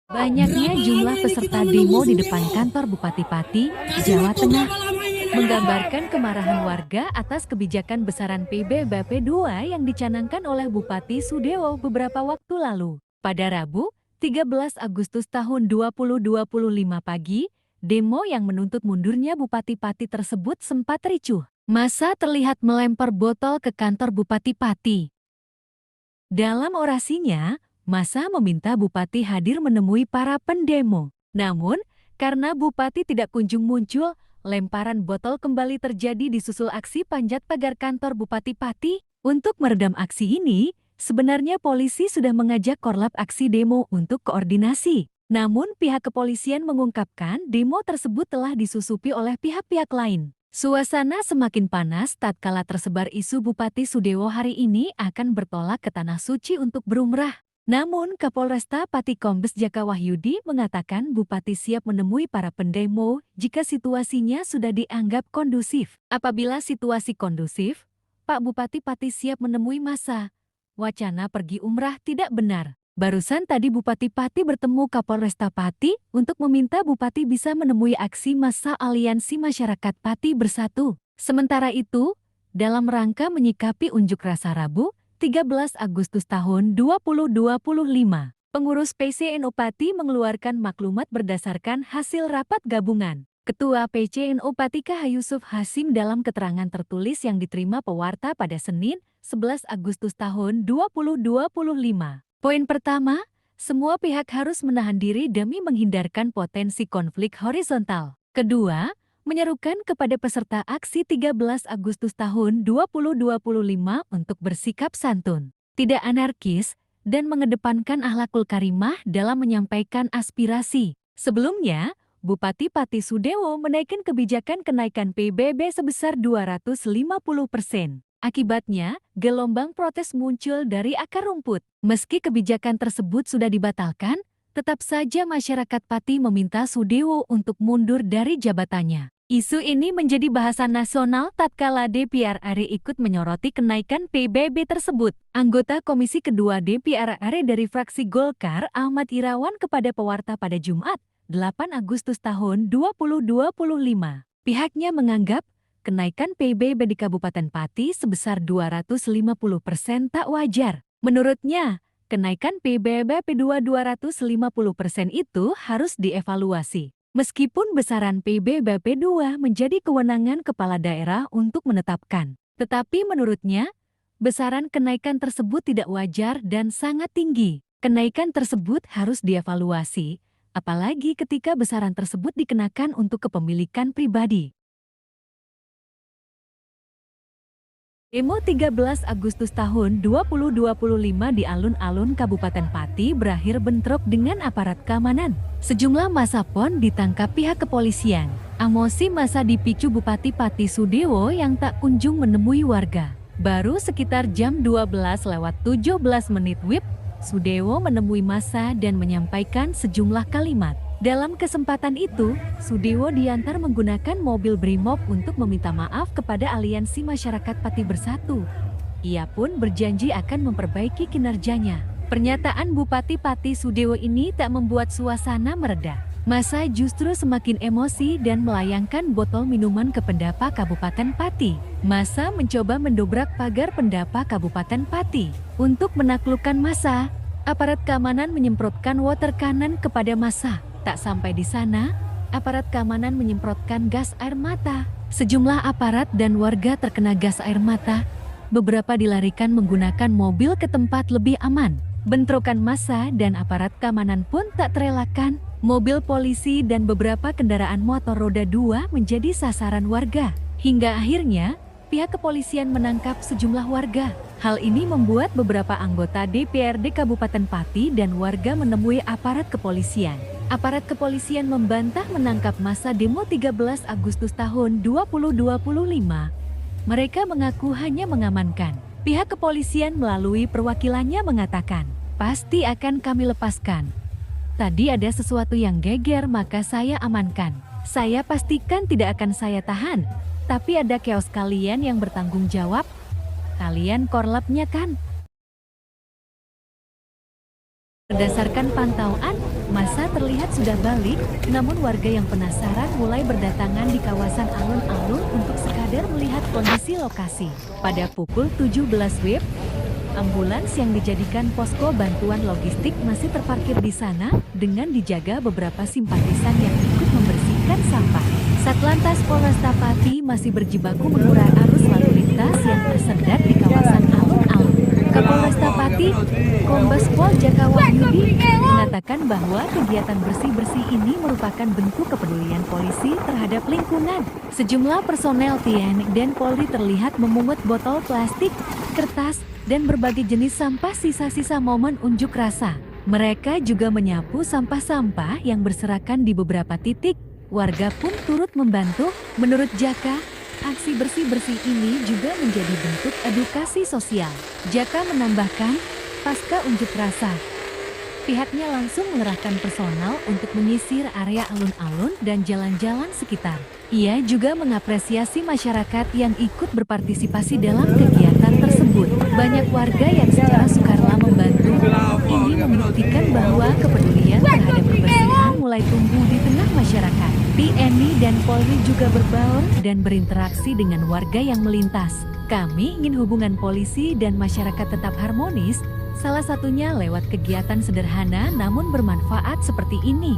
Banyaknya jumlah peserta demo di depan kantor Bupati Pati, Jawa Tengah, menggambarkan kemarahan warga atas kebijakan besaran PBBP 2 yang dicanangkan oleh Bupati Sudewo beberapa waktu lalu. Pada Rabu, 13 Agustus tahun 2025 pagi, demo yang menuntut mundurnya Bupati Pati tersebut sempat ricuh. Massa terlihat melempar botol ke kantor Bupati Pati. Dalam orasinya, massa meminta Bupati hadir menemui para pendemo. Namun, karena Bupati tidak kunjung muncul, lemparan botol kembali terjadi disusul aksi panjat pagar kantor Bupati Pati. Untuk meredam aksi ini, sebenarnya polisi sudah mengajak korlap aksi demo untuk koordinasi. Namun pihak kepolisian mengungkapkan demo tersebut telah disusupi oleh pihak-pihak lain. Suasana semakin panas tatkala tersebar isu Bupati Sudewo hari ini akan bertolak ke Tanah Suci untuk berumrah. Namun Kapolresta Pati Kombes Jaka Wahyudi mengatakan Bupati siap menemui para pendemo jika situasinya sudah dianggap kondusif. Apabila situasi kondusif, Pak Bupati Pati siap menemui massa. Wacana pergi umrah tidak benar. Barusan tadi Bupati Pati bertemu Kapolresta Pati untuk meminta Bupati bisa menemui aksi massa Aliansi Masyarakat Pati Bersatu. Sementara itu, dalam rangka menyikapi unjuk rasa Rabu, 13 Agustus tahun 2025, pengurus PCNO Pati mengeluarkan maklumat berdasarkan hasil rapat gabungan. Ketua PCNO Pati KH Yusuf Hasim dalam keterangan tertulis yang diterima pewarta pada Senin, 11 Agustus tahun 2025. Poin pertama, semua pihak harus menahan diri demi menghindarkan potensi konflik horizontal. Kedua, menyerukan kepada peserta aksi 13 Agustus tahun 2025 untuk bersikap santun, tidak anarkis, dan mengedepankan akhlakul karimah dalam menyampaikan aspirasi. Sebelumnya, Bupati Pati Sudewo menaikkan kebijakan kenaikan PBB sebesar 250%. Akibatnya, gelombang protes muncul dari akar rumput. Meski kebijakan tersebut sudah dibatalkan, tetap saja masyarakat Pati meminta Sudewo untuk mundur dari jabatannya. Isu ini menjadi bahasan nasional tatkala DPR RI ikut menyoroti kenaikan PBB tersebut. Anggota Komisi Kedua DPR RI dari fraksi Golkar, Ahmad Irawan kepada pewarta pada Jumat, 8 Agustus tahun 2025. Pihaknya menganggap kenaikan PBB di Kabupaten Pati sebesar 250% tak wajar. Menurutnya, kenaikan PBB P2 250% itu harus dievaluasi. Meskipun besaran PBB P2 menjadi kewenangan kepala daerah untuk menetapkan. Tetapi menurutnya, besaran kenaikan tersebut tidak wajar dan sangat tinggi. Kenaikan tersebut harus dievaluasi, apalagi ketika besaran tersebut dikenakan untuk kepemilikan pribadi. Demo 13 Agustus tahun 2025 di alun-alun Kabupaten Pati berakhir bentrok dengan aparat keamanan. Sejumlah massa pun ditangkap pihak kepolisian. Emosi massa dipicu Bupati Pati Sudewo yang tak kunjung menemui warga. Baru sekitar jam 12:17 WIB, Sudewo menemui massa dan menyampaikan sejumlah kalimat. Dalam kesempatan itu, Sudewo diantar menggunakan mobil Brimob untuk meminta maaf kepada Aliansi Masyarakat Pati Bersatu. Ia pun berjanji akan memperbaiki kinerjanya. Pernyataan Bupati Pati Sudewo ini tak membuat suasana mereda. Massa justru semakin emosi dan melayangkan botol minuman ke pendapa Kabupaten Pati. Massa mencoba mendobrak pagar pendapa Kabupaten Pati. Untuk menaklukkan massa, aparat keamanan menyemprotkan water cannon kepada massa. Tak sampai di sana, aparat keamanan menyemprotkan gas air mata. Sejumlah aparat dan warga terkena gas air mata. Beberapa dilarikan menggunakan mobil ke tempat lebih aman. Bentrokan massa dan aparat keamanan pun tak terelakkan. Mobil polisi dan beberapa kendaraan motor roda 2 menjadi sasaran warga. Hingga akhirnya, pihak kepolisian menangkap sejumlah warga. Hal ini membuat beberapa anggota DPRD Kabupaten Pati dan warga menemui aparat kepolisian. Aparat kepolisian membantah menangkap massa demo 13 Agustus tahun 2025. Mereka mengaku hanya mengamankan. Pihak kepolisian melalui perwakilannya mengatakan, "Pasti akan kami lepaskan. Tadi ada sesuatu yang geger maka saya amankan. Saya pastikan tidak akan saya tahan. Tapi ada keos kalian yang bertanggung jawab. Kalian korlapnya kan?" Berdasarkan pantauan, masa terlihat sudah balik, namun warga yang penasaran mulai berdatangan di kawasan alun-alun untuk sekadar melihat kondisi lokasi. Pada pukul 17 WIB, ambulans yang dijadikan posko bantuan logistik masih terparkir di sana dengan dijaga beberapa simpatisan yang ikut membersihkan sampah. Satlantas Polresta Pati masih berjibaku mengurai arus lalu lintas yang tersendat di kawasan alun-alun. Kapolresta Pati, Kombes Pol Jaka Wahyudi, mengatakan bahwa kegiatan bersih-bersih ini merupakan bentuk kepedulian polisi terhadap lingkungan. Sejumlah personel TNI dan Polri terlihat memungut botol plastik, kertas, dan berbagai jenis sampah sisa-sisa momen unjuk rasa. Mereka juga menyapu sampah-sampah yang berserakan di beberapa titik. Warga pun turut membantu. Menurut Jaka, aksi bersih-bersih ini juga menjadi bentuk edukasi sosial. Jaka menambahkan, pasca unjuk rasa, pihaknya langsung mengerahkan personal untuk menyisir area alun-alun dan jalan-jalan sekitar. Ia juga mengapresiasi masyarakat yang ikut berpartisipasi dalam kegiatan tersebut. Banyak warga yang secara sukarela membantu. Ini membuktikan bahwa kepedulian terhadap kebersihan mulai tumbuh di tengah masyarakat. TNI dan Polri juga berbaur dan berinteraksi dengan warga yang melintas. Kami ingin hubungan polisi dan masyarakat tetap harmonis, salah satunya lewat kegiatan sederhana namun bermanfaat seperti ini.